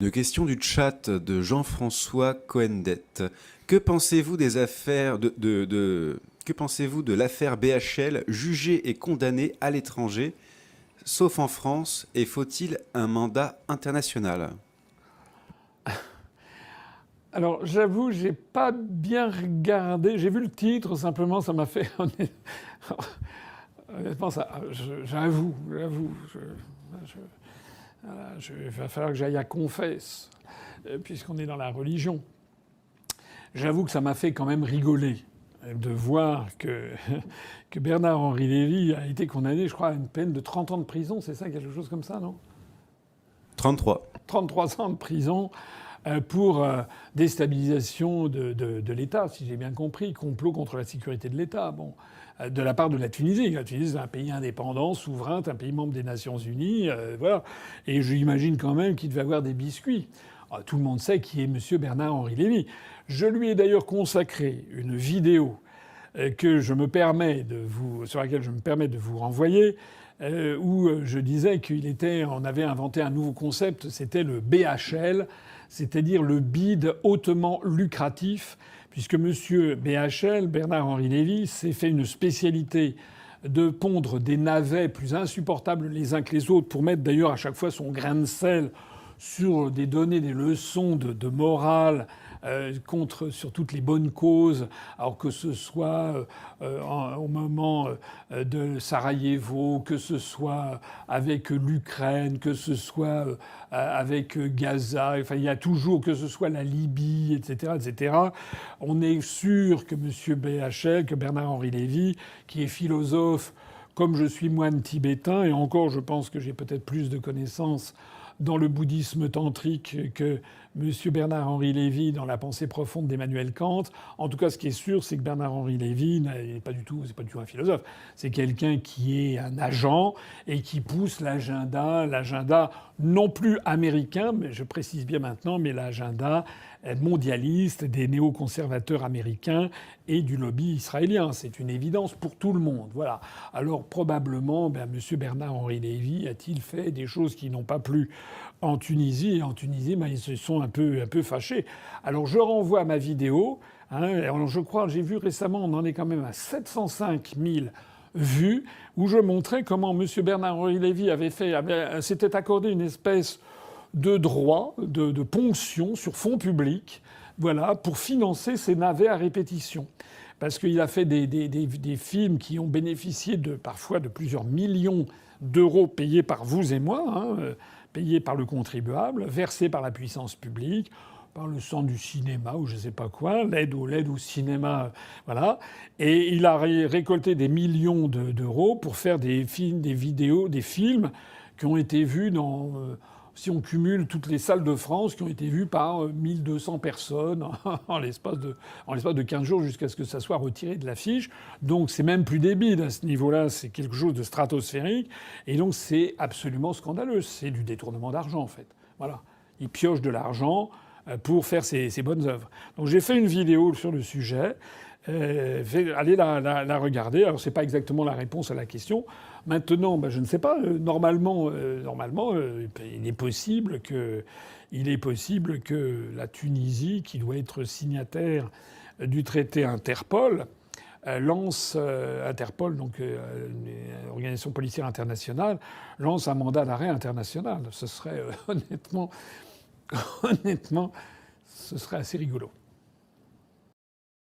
Une question du chat de Jean-François Cohendet. Que pensez-vous des affaires que pensez-vous de l'affaire BHL jugée et condamnée à l'étranger, sauf en France, et faut-il un mandat international? Alors, j'avoue, j'ai pas bien regardé. J'ai vu le titre, simplement, ça m'a fait. Honnêtement, j'avoue. Il va falloir que j'aille à Confesse, puisqu'on est dans la religion. J'avoue que ça m'a fait quand même rigoler de voir que, que Bernard-Henri Lévy a été condamné, je crois, à une peine de 30 ans de prison. C'est ça, quelque chose comme ça, non? 33. 33 ans de prison pour déstabilisation de l'État, si j'ai bien compris, complot contre la sécurité de l'État. Bon, de la part de la Tunisie. La Tunisie, c'est un pays indépendant, souverain, un pays membre des Nations Unies, voilà. Et j'imagine quand même qu'il devait avoir des biscuits. Tout le monde sait qui est M. Bernard-Henri Lévy. Je lui ai d'ailleurs consacré une vidéo sur laquelle je me permets de vous renvoyer, où je disais on avait inventé un nouveau concept, c'était le BHL, c'est-à-dire le bid hautement lucratif, puisque M. BHL, Bernard-Henri Lévy, s'est fait une spécialité de pondre des navets plus insupportables les uns que les autres, pour mettre d'ailleurs à chaque fois son grain de sel sur des leçons de morale sur toutes les bonnes causes, alors que ce soit au moment de Sarajevo, que ce soit avec l'Ukraine, que ce soit avec Gaza, enfin il y a toujours, que ce soit la Libye, etc., etc. On est sûr que M. BHL, que Bernard-Henri Lévy, qui est philosophe, comme je suis moine tibétain, et encore je pense que j'ai peut-être plus de connaissances dans le bouddhisme tantrique que M. Bernard-Henri Lévy dans la pensée profonde d'Emmanuel Kant. En tout cas, ce qui est sûr, c'est que Bernard-Henri Lévy c'est pas du tout un philosophe. C'est quelqu'un qui est un agent et qui pousse l'agenda non plus américain, mais je précise bien maintenant, mais l'agenda mondialiste des néoconservateurs américains et du lobby israélien. C'est une évidence pour tout le monde. Voilà. Alors probablement, M. Bernard-Henri Lévy a-t-il fait des choses qui n'ont pas plu en Tunisie. Et en Tunisie, ils se sont un peu fâchés. Alors je renvoie à ma vidéo. Alors je crois, j'ai vu récemment, on en est quand même à 705 000 vues, où je montrais comment M. Bernard-Henri Lévy s'était accordé une espèce de droit, de ponction sur fonds publics, voilà, pour financer ses navets à répétition. Parce qu'il a fait des films qui ont bénéficié parfois de plusieurs millions d'euros payés par vous et moi, payés par le contribuable, versés par la puissance publique, par le sang du cinéma ou je sais pas quoi, l'aide au cinéma, voilà. Et il a récolté des millions d'euros pour faire des films, des vidéos, des films qui ont été vus dans... si on cumule toutes les salles de France, qui ont été vues par 1200 personnes en l'espace de 15 jours jusqu'à ce que ça soit retiré de l'affiche. Donc c'est même plus débile à ce niveau-là, c'est quelque chose de stratosphérique. Et donc c'est absolument scandaleux. C'est du détournement d'argent en fait. Voilà. Ils piochent de l'argent pour faire ces bonnes œuvres. Donc j'ai fait une vidéo sur le sujet. Allez la regarder. Alors c'est pas exactement la réponse à la question. Maintenant, je ne sais pas. Normalement, il est possible que la Tunisie, qui doit être signataire du traité Interpol, lance Interpol, donc une organisation policière internationale, lance un mandat d'arrêt international. Ce serait honnêtement, ce serait assez rigolo.